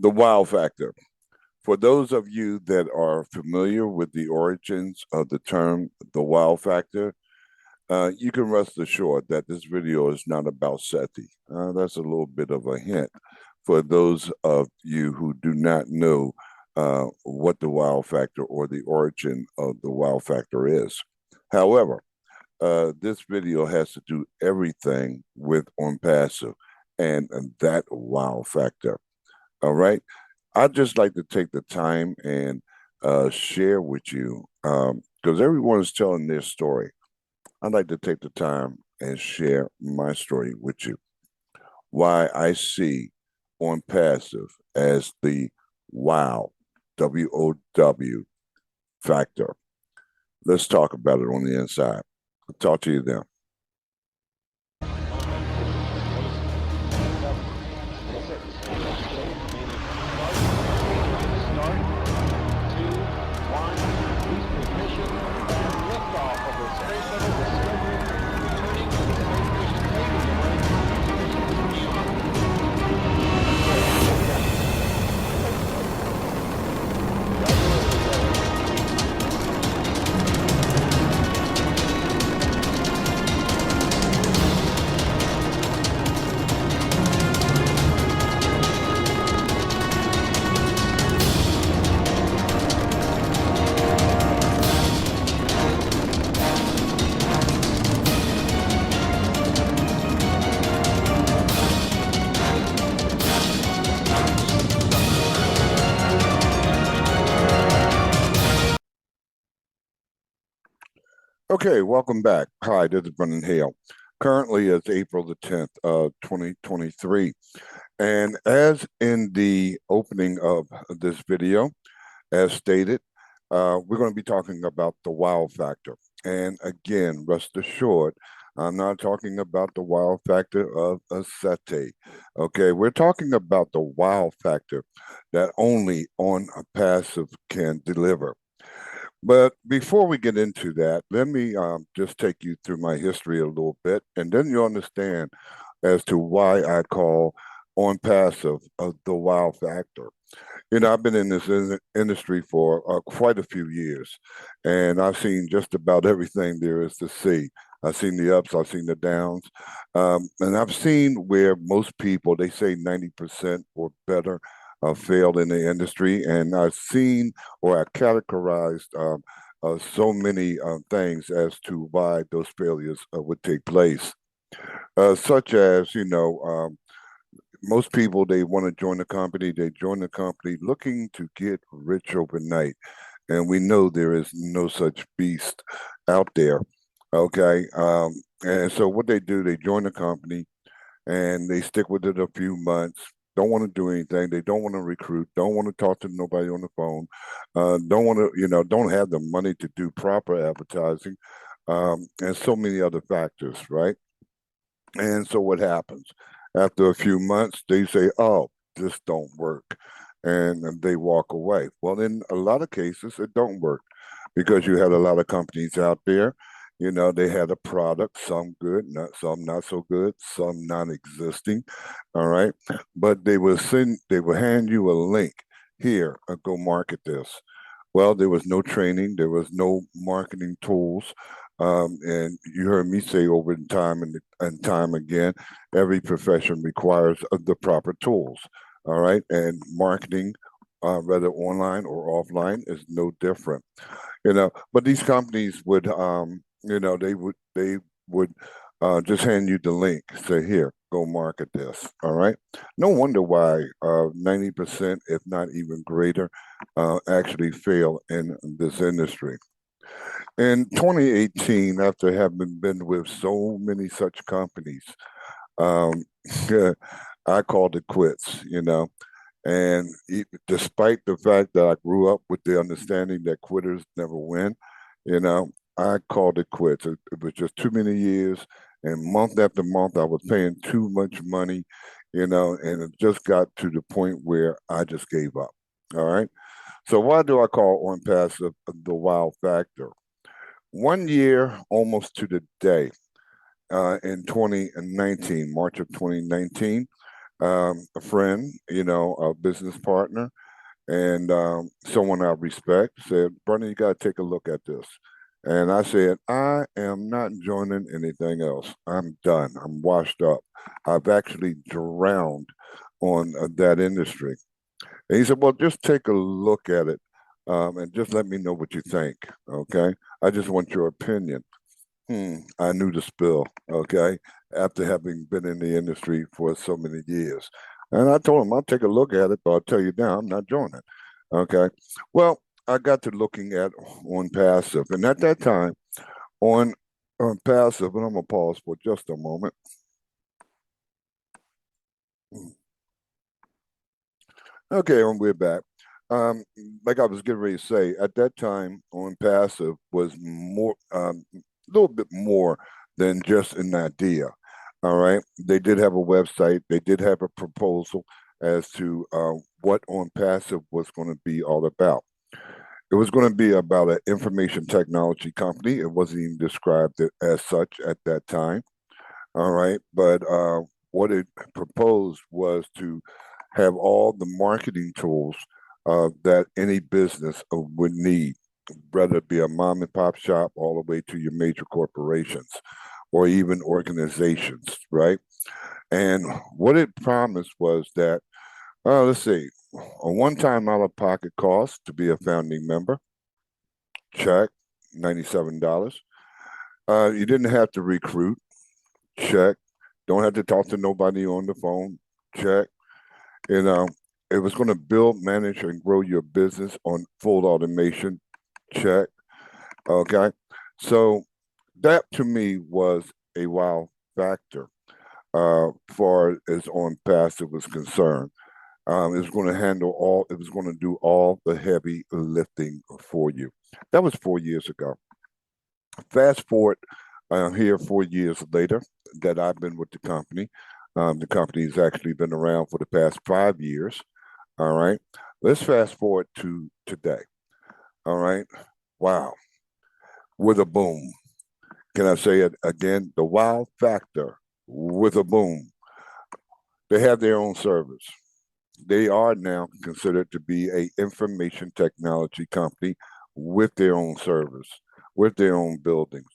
The wow factor. For those of you that are familiar with the origins of the term the wow factor, you can rest assured that this video is not about CETI. That's a little bit of a hint for those of you who do not know what the wow factor or the origin of the wow factor is. However, this video has to do everything with ONPASSIVE and that wow factor. All right. I'd just like to take the time and share with you, because everyone is telling their story. I'd like to take the time and share my story with you. Why I see ONPASSIVE as the wow, WOW factor. Let's talk about it on the inside. I'll talk to you then. Okay, welcome back. Hi, this is Vernon Hale. Currently, it's April the 10th, 2023. And as in the opening of this video, as stated, we're going to be talking about the wow factor. And again, rest assured, I'm not talking about the wow factor of a CETI. Okay, we're talking about the wow factor that only ONPASSIVE can deliver. But before we get into that, let me just take you through my history a little bit, and then you understand as to why I call ONPASSIVE the wow factor. You know, I've been in this industry for quite a few years, and I've seen just about everything there is to see. I've seen the ups, I've seen the downs, and I've seen where most people, they say 90% or better, failed in the industry. And I've seen or I categorized so many things as to why those failures would take place, such as, most people, they want to join the company. They join the company looking to get rich overnight, and we know there is no such beast out there. Okay, and so what they do, they join the company and they stick with it a few months. Don't want to do anything. They don't want to recruit. Don't want to talk to nobody on the phone. Don't want to, don't have the money to do proper advertising, and so many other factors, right? And so what happens? After a few months, they say, "Oh, this don't work," and they walk away. Well, in a lot of cases, it don't work because you had a lot of companies out there. You know, they had a product, some good, some not so good, some non-existing. All right, but they will hand you a link here, go market this. Well, there was no training, there was no marketing tools. And you heard me say over time and time again, every profession requires the proper tools. All right. And marketing, whether online or offline, is no different. But these companies would, they would just hand you the link, say, here, go market this. All right. No wonder why 90%, if not even greater, actually fail in this industry. In 2018, after having been with so many such companies, um, I called it quits, And despite the fact that I grew up with the understanding that quitters never win, you know, I called it quits. It was just too many years. And month after month, I was paying too much money, and it just got to the point where I just gave up. All right. So why do I call ONPASSIVE the wow factor? 1 year, almost to the day, in 2019, March of 2019, a friend, a business partner, and someone I respect said, "Bernie, you got to take a look at this." And I said, "I am not joining anything else. I'm done. I'm washed up. I've actually drowned on that industry." And he said, "Well, just take a look at it, and just let me know what you think. Okay? I just want your opinion." I knew the spill, okay, after having been in the industry for so many years. And I told him, I'll take a look at it, but I'll tell you now, I'm not joining. Okay. Well, I got to looking at on passive. And at that time, on passive, and I'm going to pause for just a moment. Okay, and we're back. Um, like I was getting ready to say, at that time on passive was more, a little bit more than just an idea. All right, they did have a website. They did have a proposal as to what on passive was going to be all about. It was going to be about an information technology company. It wasn't even described as such at that time. All right. But what it proposed was to have all the marketing tools that any business would need, whether it be a mom and pop shop all the way to your major corporations or even organizations, right? And what it promised was that, let's see, a one time out of pocket cost to be a founding member, check, $97. You didn't have to recruit, check. Don't have to talk to nobody on the phone. Check. You know, it was going to build, manage, and grow your business on full automation. Check. Okay. So that to me was a wow factor far as on passive was concerned. It was going to handle all, it was going to do all the heavy lifting for you. That was 4 years ago. Fast forward here 4 years later that I've been with the company. The company has actually been around for the past 5 years. All right. Let's fast forward to today. All right. Wow. With a boom. Can I say it again? The wow factor with a boom. They have their own service. They are now considered to be a information technology company with their own service, with their own buildings.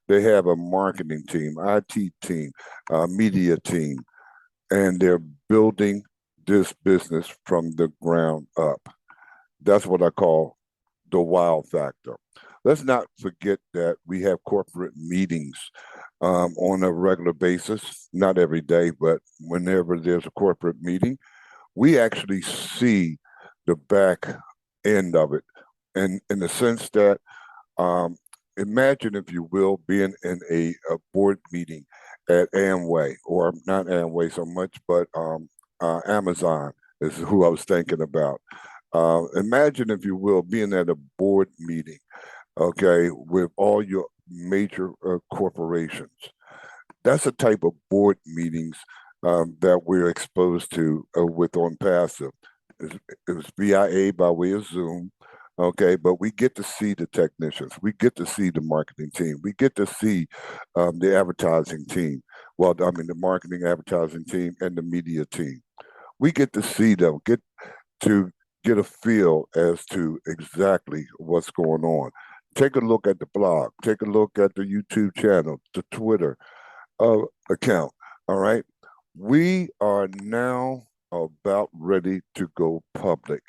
They have a marketing team, IT team, media team, and they're building this business from the ground up. That's what I call the wow factor. Let's not forget that we have corporate meetings on a regular basis, not every day, but whenever there's a corporate meeting, we actually see the back end of it. And in the sense that, um, imagine, if you will, being in a board meeting at Amway, or not Amway so much, but Amazon is who I was thinking about. Imagine, if you will, being at a board meeting, okay, with all your major corporations. That's the type of board meetings that we're exposed to with on passive. It was VIA by way of Zoom, okay, but we get to see the technicians, we get to see the marketing team, we get to see the advertising team. Well, I mean, the marketing advertising team and the media team. We get to see them, get to get a feel as to exactly what's going on. Take a look at the blog, take a look at the YouTube channel, the Twitter account. All right. We are now about ready to go public.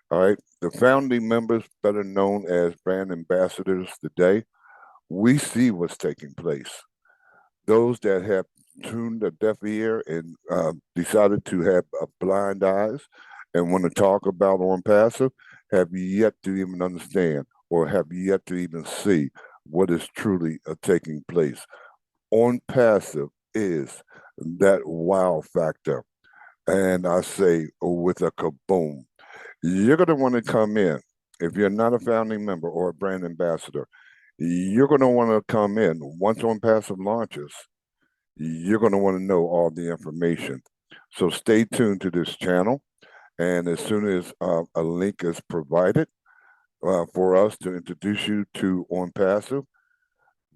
All right. The founding members, better known as brand ambassadors today, we see what's taking place. Those that have tuned a deaf ear and decided to have blind eyes and want to talk about on passive have yet to even understand or have yet to even see what is truly taking place. On passive is that wow factor. And I say, with a kaboom, you're going to want to come in. If you're not a founding member or a brand ambassador, you're going to want to come in. Once on passive launches, you're going to want to know all the information. So stay tuned to this channel. And as soon as a link is provided for us to introduce you to On Passive,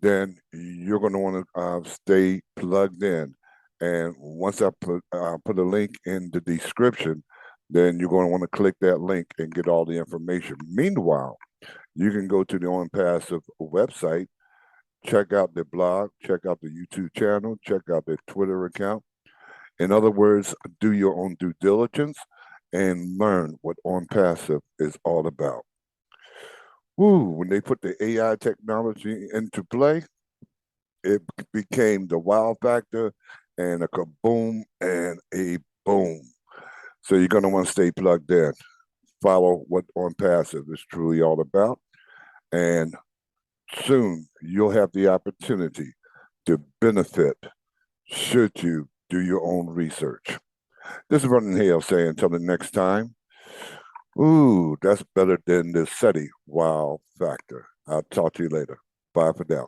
then you're going to want to stay plugged in And once I put a link in the description, then you're going to want to click that link and get all the information. Meanwhile, you can go to the ONPASSIVE website, check out their blog, check out the YouTube channel, check out their Twitter account. In other words, do your own due diligence and learn what ONPASSIVE is all about. Woo, when they put the AI technology into play, it became the wow factor and a kaboom and a boom. So you're going to want to stay plugged in. Follow what ONPASSIVE is truly all about. And soon you'll have the opportunity to benefit should you do your own research. This is Vernon Hale saying until the next time, ooh, that's better than the CETI wow factor. I'll talk to you later. Bye for now.